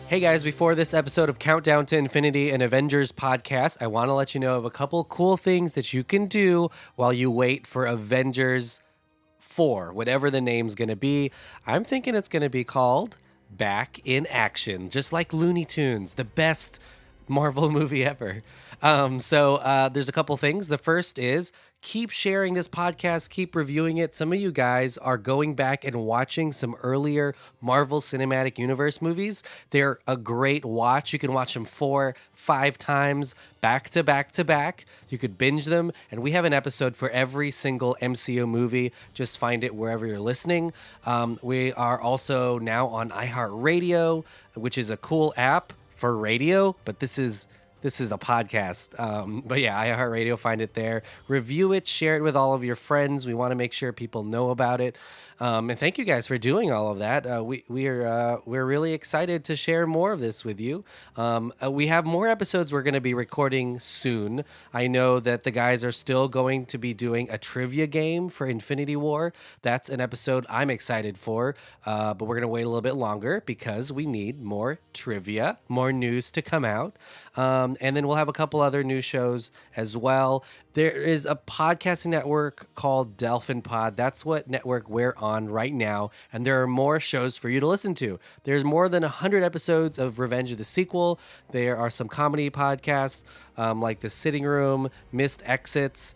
Hey guys, before this episode of Countdown to Infinity and Avengers podcast, I want to let you know of a couple cool things that you can do while you wait for Avengers 4, whatever the name's going to be. I'm thinking it's going to be called Back in Action, just like Looney Tunes, the best Marvel movie ever. So there's a couple things. The first is keep sharing this podcast, keep reviewing it. Some of you guys are going back and watching some earlier Marvel Cinematic Universe movies. They're a great watch. You can watch them 4, 5 times back to back to back. You could binge them, and we have an episode for every single MCU movie. Just find it wherever you're listening. We are also now on iHeartRadio, which is a cool app for radio, but this is a podcast. But yeah, iHeartRadio, find it there. Review it, share it with all of your friends. We want to make sure people know about it. And thank you guys for doing all of that. We're really excited to share more of this with you. We have more episodes we're going to be recording soon. I know that the guys are still going to be doing a trivia game for Infinity War. That's an episode I'm excited for, but we're going to wait a little bit longer because we need more trivia, more news to come out. And then we'll have a couple other new shows as well. There is a podcasting network called Delfin Pod. That's what network we're on right now. And there are more shows for you to listen to. There's more than 100 episodes of Revenge of the Sequel. There are some comedy podcasts like The Sitting Room, Missed Exits.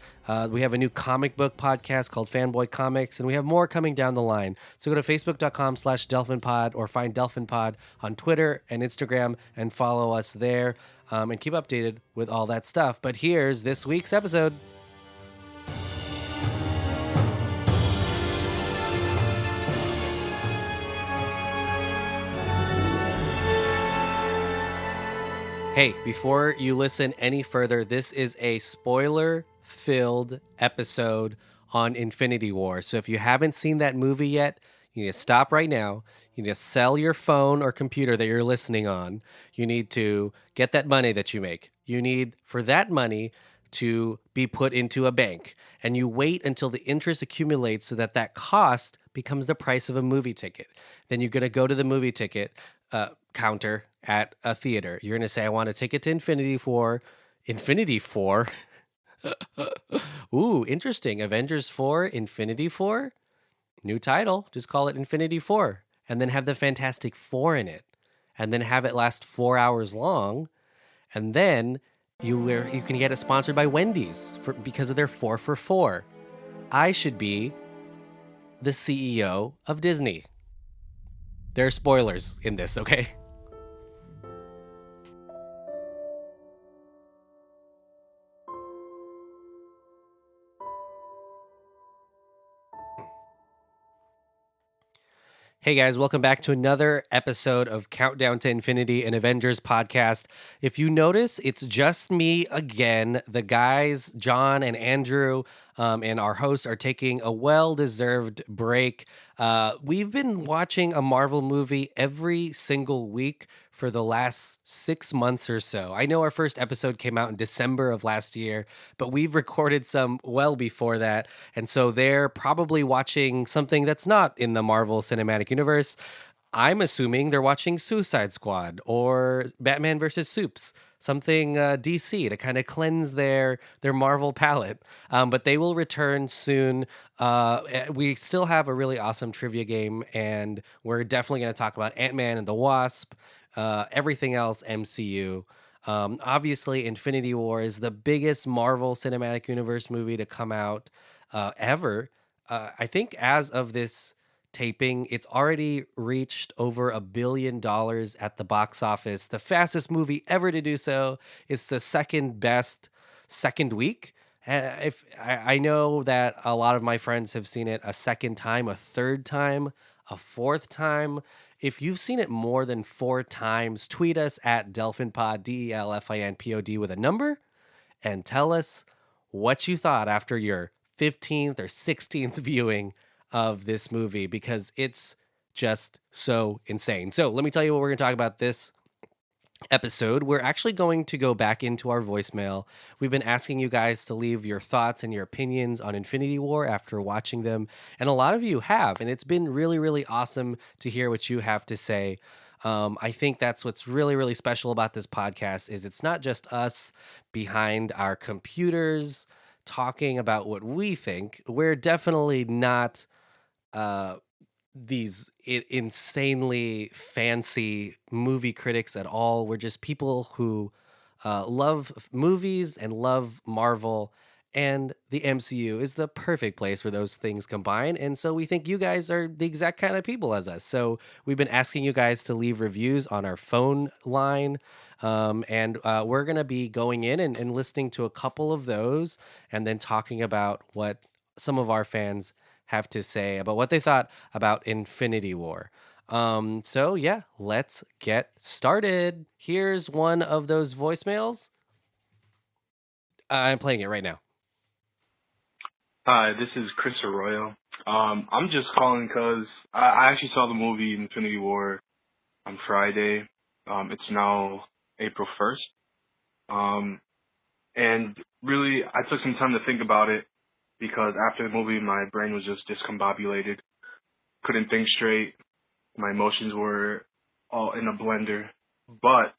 We have a new comic book podcast called Fanboy Comics, and we have more coming down the line. So go to facebook.com/DelfinPod or find Delfin Pod on Twitter and Instagram and follow us there. And keep updated with all that stuff. But here's this week's episode. Hey, before you listen any further, this is a spoiler-filled episode on Infinity War. So if you haven't seen that movie yet, you need to stop right now. You need to sell your phone or computer that you're listening on. You need to get that money that you make. You need for that money to be put into a bank. And you wait until the interest accumulates so that that cost becomes the price of a movie ticket. Then you're going to go to the movie ticket counter at a theater. You're going to say, I want a ticket to Infinity War. Infinity 4? Ooh, interesting. Avengers 4, Infinity 4? New title, just call it Infinity 4, and then have the Fantastic Four in it, and then have it last 4 hours long, and then you can get it sponsored by Wendy's because of their 4 for 4. I should be the CEO of Disney. There are spoilers in this, okay? Hey guys, welcome back to another episode of Countdown to Infinity and Avengers podcast. If you notice, it's just me again. The guys, John and Andrew, and our hosts are taking a well-deserved break. We've been watching a Marvel movie every single week for the last 6 months or so. I know our first episode came out in December of last year, but we've recorded some well before that. And so they're probably watching something that's not in the Marvel Cinematic Universe. I'm assuming they're watching Suicide Squad or Batman versus Supes, something DC to kind of cleanse their Marvel palette. But they will return soon. We still have a really awesome trivia game, and we're definitely going to talk about Ant-Man and the Wasp, everything else MCU. Obviously, Infinity War is the biggest Marvel Cinematic Universe movie to come out ever. I think as of this taping, it's already reached over $1 billion at the box office, the fastest movie ever to do so. It's the second best second week. If I know that a lot of my friends have seen it a second time, a third time, a fourth time. If you've seen it more than 4 times, tweet us at DelfinPod, DelfinPod with a number, and tell us what you thought after your 15th or 16th viewing of this movie, because it's just so insane. So let me tell you what we're going to talk about this episode. We're actually going to go back into our voicemail. We've been asking you guys to leave your thoughts and your opinions on Infinity War after watching them, and a lot of you have, and it's been really, really awesome to hear what you have to say. I think that's what's really, really special about this podcast is it's not just us behind our computers talking about what we think. We're definitely not uh, these insanely fancy movie critics at all. We're just people who love movies and love Marvel, and the MCU is the perfect place where those things combine. And so we think you guys are the exact kind of people as us. So we've been asking you guys to leave reviews on our phone line. And we're going to be going in and listening to a couple of those and then talking about what some of our fans have to say about what they thought about Infinity War. So yeah, let's get started. Here's one of those voicemails. I'm playing it right now. Hi, this is Chris Arroyo. I'm just calling because I actually saw the movie Infinity War on Friday. It's now April 1st. And really, I took some time to think about it because after the movie, my brain was just discombobulated. Couldn't think straight. My emotions were all in a blender. But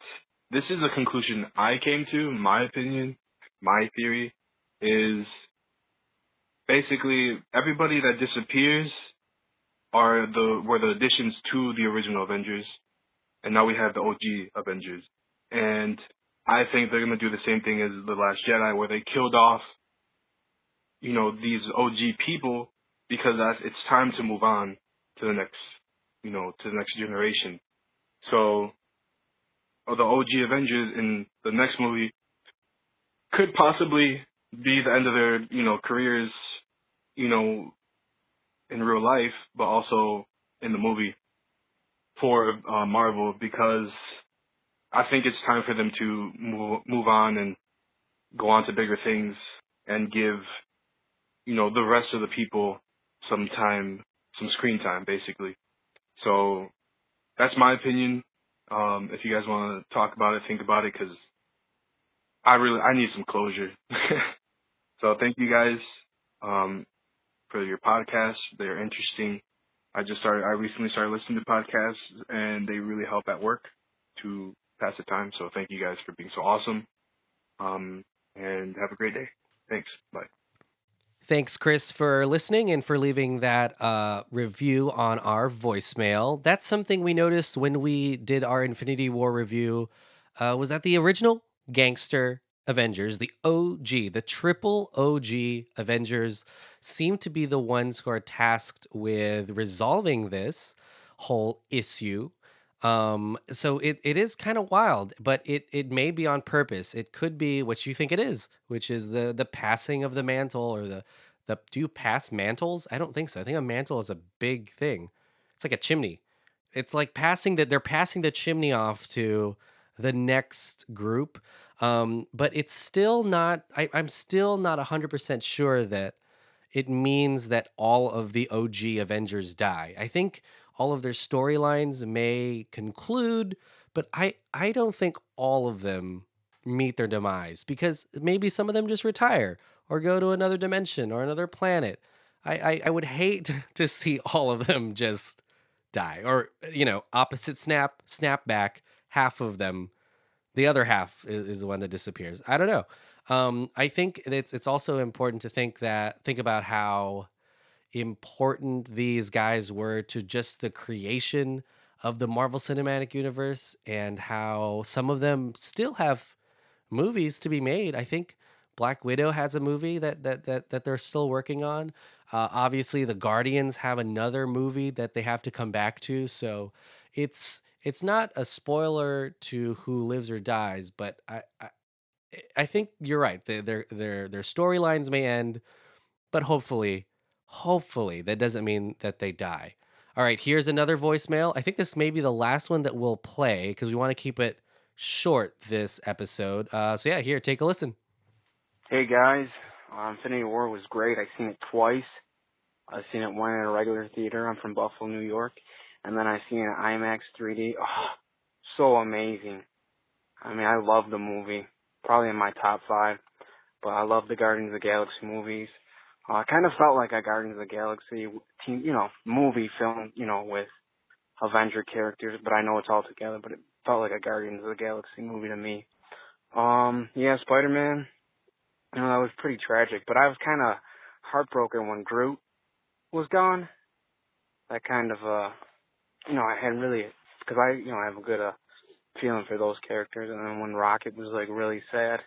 this is the conclusion I came to. My opinion, my theory is basically everybody that disappears were the additions to the original Avengers, and now we have the OG Avengers. And I think they're gonna do the same thing as the Last Jedi, where they killed off, these OG people because it's time to move on to the next, to the next generation. So the OG Avengers in the next movie could possibly be the end of their, careers, you know, in real life, but also in the movie for Marvel, because I think it's time for them to move on and go on to bigger things and give, the rest of the people some time, some screen time, basically. So that's my opinion. If you guys want to talk about it, think about it, because I need some closure. So thank you guys for your podcasts. They're interesting. I recently started listening to podcasts, and they really help at work to pass the time. So thank you guys for being so awesome. And have a great day. Thanks. Bye. Thanks, Chris, for listening and for leaving that review on our voicemail. That's something we noticed when we did our Infinity War review. Was that the original gangster Avengers, the OG, the triple OG Avengers, seem to be the ones who are tasked with resolving this whole issue. So it is kind of wild, but it may be on purpose. It could be what you think it is, which is the passing of the mantle, or the do you pass mantles? I don't think so. I think a mantle is a big thing. It's like a chimney. It's like they're passing the chimney off to the next group. But it's still not I'm still not 100% sure that it means that all of the OG Avengers die. I think all of their storylines may conclude, but I don't think all of them meet their demise, because maybe some of them just retire or go to another dimension or another planet. I would hate to see all of them just die, or opposite snap back, half of them, the other half is the one that disappears. I don't know. I think it's also important to think about how important these guys were to just the creation of the Marvel Cinematic Universe, and how some of them still have movies to be made. I think Black Widow has a movie that they're still working on. Obviously, the Guardians have another movie that they have to come back to. So it's not a spoiler to who lives or dies, but I think you're right. Their storylines may end, but hopefully that doesn't mean that they die. All right, here's another voicemail. I think this may be the last one that we'll play because we want to keep it short this episode. So yeah, here, take a listen. Hey guys, Infinity War was great. I've seen it twice. I've seen it one in a regular theater. I'm from Buffalo, New York. And then I've seen it in IMAX 3D. Oh, so amazing. I mean, I love the movie. Probably in my top 5. But I love the Guardians of the Galaxy movies. I kind of felt like a Guardians of the Galaxy team, movie film, with Avenger characters, but I know it's all together, but it felt like a Guardians of the Galaxy movie to me. Yeah, Spider-Man, that was pretty tragic, but I was kind of heartbroken when Groot was gone. That kind of, I hadn't really, because I have a good feeling for those characters, and then when Rocket was, like, really sad.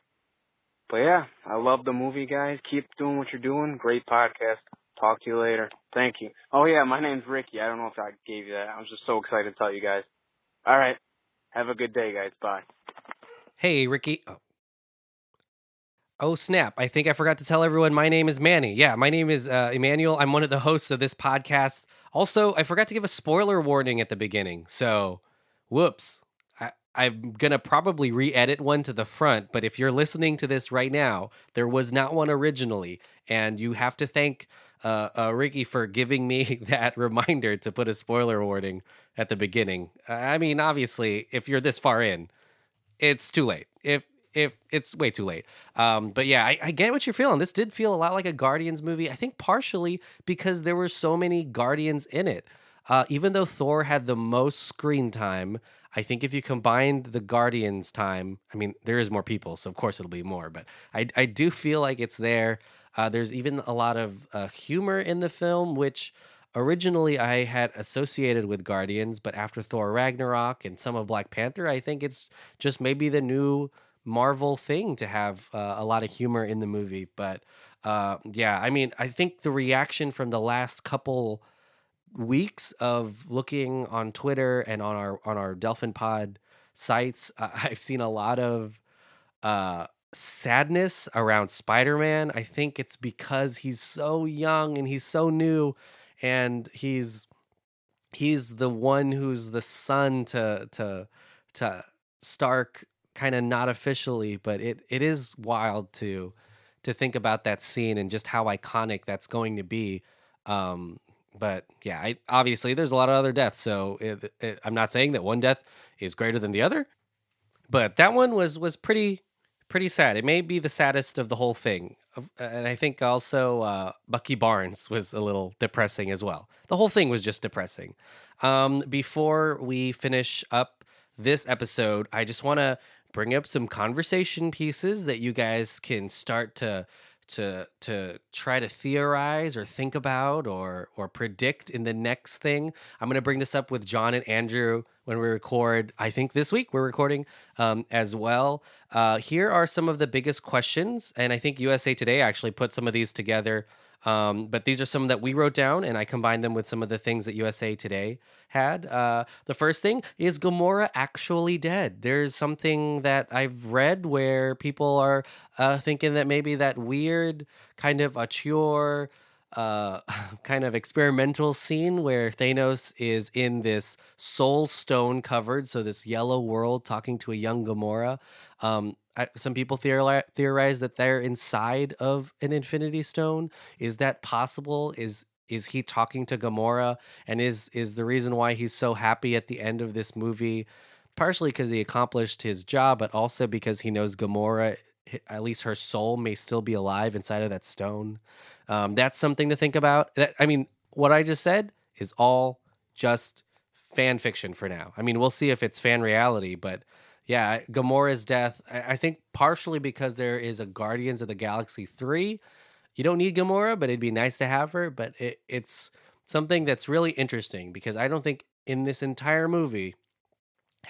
But yeah, I love the movie, guys. Keep doing what you're doing. Great podcast. Talk to you later. Thank you. Oh yeah, my name's Ricky. I don't know if I gave you that. I was just so excited to tell you guys. All right. Have a good day, guys. Bye. Hey, Ricky. Oh, snap. I think I forgot to tell everyone my name is Manny. Yeah, my name is Emmanuel. I'm one of the hosts of this podcast. Also, I forgot to give a spoiler warning at the beginning. So, whoops. I'm going to probably re-edit one to the front, but if you're listening to this right now, there was not one originally. And you have to thank Ricky for giving me that reminder to put a spoiler warning at the beginning. I mean, obviously, if you're this far in, it's too late. If it's way too late. But yeah, I get what you're feeling. This did feel a lot like a Guardians movie. I think partially because there were so many Guardians in it. Even though Thor had the most screen time, I think if you combined the Guardians time, I mean, there is more people, so of course it'll be more. But I do feel like it's there. There's even a lot of humor in the film, which originally I had associated with Guardians, but after Thor Ragnarok and some of Black Panther, I think it's just maybe the new Marvel thing to have a lot of humor in the movie. But yeah, I mean, I think the reaction from the last couple weeks of looking on Twitter and on our Delfin Pod sites, I've seen a lot of sadness around Spider-Man. I think it's because he's so young and he's so new, and he's the one who's the son to Stark, kind of not officially, but it is wild to think about that scene and just how iconic that's going to be. But yeah, obviously there's a lot of other deaths, so I'm not saying that one death is greater than the other, but that one was pretty sad. It may be the saddest of the whole thing. And I think also Bucky Barnes was a little depressing as well. The whole thing was just depressing. Before we finish up this episode, I just want to bring up some conversation pieces that you guys can start to try to theorize or think about or predict in the next thing. I'm going to bring this up with John and Andrew when we record. I think this week we're recording as well. Here are some of the biggest questions, and I think USA Today actually put some of these together. But these are some that we wrote down, and I combined them with some of the things that USA Today had. The first thing is Gamora actually dead? There's something that I've read where people are thinking that maybe that weird kind of auteur, kind of experimental scene where Thanos is in this soul stone covered, so this yellow world talking to a young Gamora. Some people theorize that they're inside of an Infinity Stone. Is that possible? Is he talking to Gamora? And is the reason why he's so happy at the end of this movie partially because he accomplished his job, but also because he knows Gamora, at least her soul, may still be alive inside of that stone? That's something to think about. I mean, what I just said is all just fan fiction for now. I mean, we'll see if it's fan reality, but yeah, Gamora's death, I think partially because there is a Guardians of the Galaxy 3. You don't need Gamora, but it'd be nice to have her. But it's something that's really interesting because I don't think in this entire movie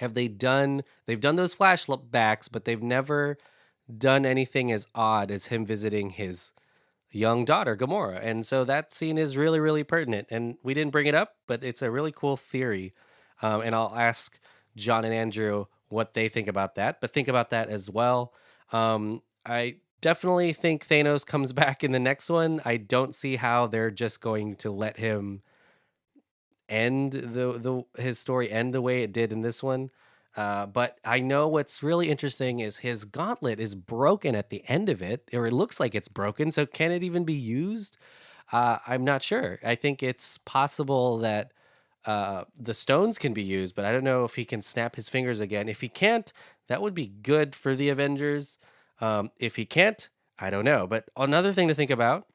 they've done those flashbacks, but they've never done anything as odd as him visiting his young daughter, Gamora. And so that scene is really, really pertinent. And we didn't bring it up, but it's a really cool theory. And I'll ask John and Andrew what they think about that, but think about that as well. I definitely think Thanos comes back in the next one. I don't see how they're just going to let him end his story end the way it did in this one. But I know what's really interesting is his gauntlet is broken at the end of it, or it looks like it's broken. So can it even be used? I'm not sure. I think it's possible that the stones can be used, but I don't know if he can snap his fingers again. If he can't, that would be good for the Avengers. If he can't, I don't know. But another thing to think about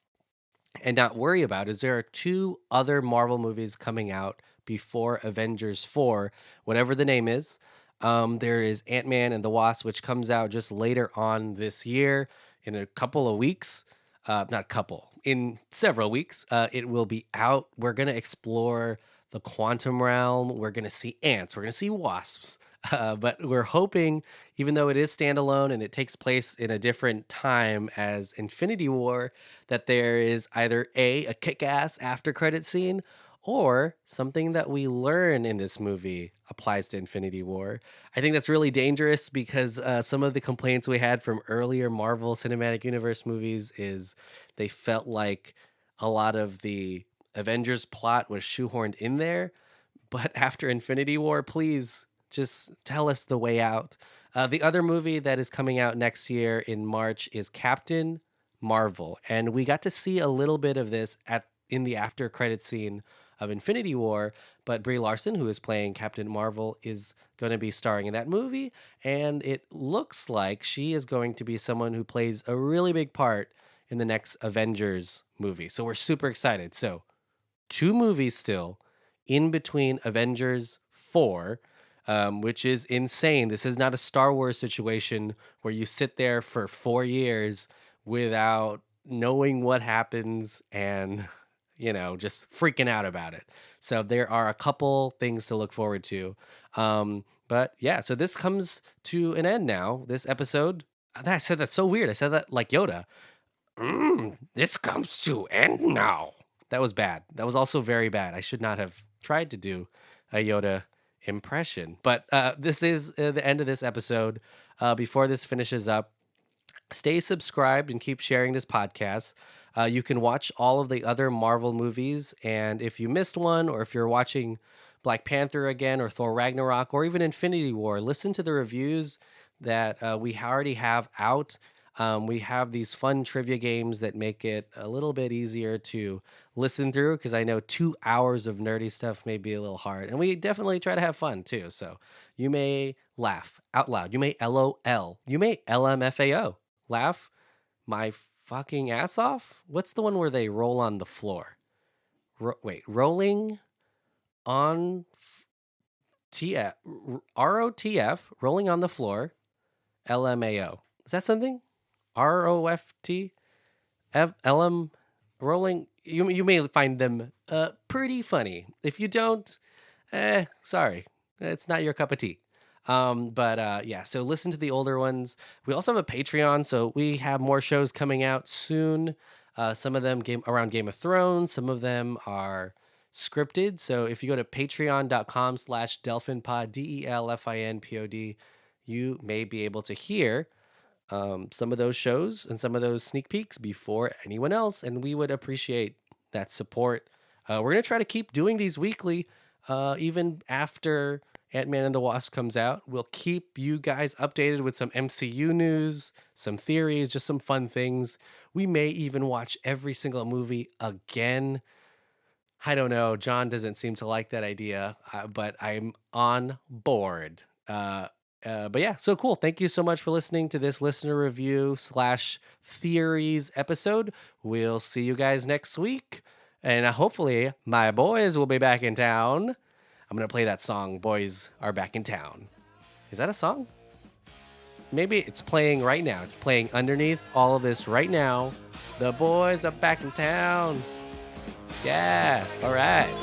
and not worry about is there are 2 other Marvel movies coming out before Avengers 4, whatever the name is. There is Ant-Man and the Wasp, which comes out just later on this year in a couple of weeks. Not couple, in several weeks. It will be out. We're going to explore the quantum realm. We're going to see ants. We're going to see wasps. But we're hoping, even though it is standalone and it takes place in a different time as Infinity War, that there is either a kick-ass after credit scene or something that we learn in this movie applies to Infinity War. I think that's really dangerous because some of the complaints we had from earlier Marvel Cinematic Universe movies is they felt like a lot of the Avengers plot was shoehorned in there. But after Infinity War, please just tell us the way out. The other movie that is coming out next year in March is Captain Marvel. And we got to see a little bit of this in the after credit scene of Infinity War, but Brie Larson, who is playing Captain Marvel, is going to be starring in that movie, and it looks like she is going to be someone who plays a really big part in the next Avengers movie. So we're super excited. So 2 movies still in between Avengers 4, which is insane. This is not a Star Wars situation where you sit there for 4 years without knowing what happens and just freaking out about it. So there are a couple things to look forward to. But yeah, so this comes to an end now. This episode, I said that's so weird. I said that like Yoda. This comes to end now. That was bad. That was also very bad. I should not have tried to do a Yoda impression. But this is the end of this episode. Before this finishes up, stay subscribed and keep sharing this podcast. You can watch all of the other Marvel movies, and if you missed one, or if you're watching Black Panther again, or Thor Ragnarok, or even Infinity War, listen to the reviews that we already have out. We have these fun trivia games that make it a little bit easier to listen through, because I know 2 hours of nerdy stuff may be a little hard, and we definitely try to have fun too. So you may laugh out loud. You may LOL. You may LMFAO. Laugh my fucking ass off? What's the one where they roll on the floor? Rolling on TF, ROTF, rolling on the floor, LMAO. Is that something? ROFT, LM, rolling. You may find them pretty funny. If you don't, sorry, it's not your cup of tea. Yeah, so listen to the older ones. We also have a Patreon, so we have more shows coming out soon. Some of them around Game of Thrones, some of them are scripted. So if you go to patreon.com/delfinpod, DELFINPOD, you may be able to hear some of those shows and some of those sneak peeks before anyone else, and we would appreciate that support. We're going to try to keep doing these weekly, even after Ant-Man and the Wasp comes out. We'll keep you guys updated with some MCU news, some theories, just some fun things. We may even watch every single movie again. I don't know. John doesn't seem to like that idea, but I'm on board. But yeah, so cool. Thank you so much for listening to this listener review / theories episode. We'll see you guys next week. And hopefully my boys will be back in town. I'm going to play that song, Boys Are Back in Town. Is that a song? Maybe it's playing right now. It's playing underneath all of this right now. The boys are back in town. Yeah, all right.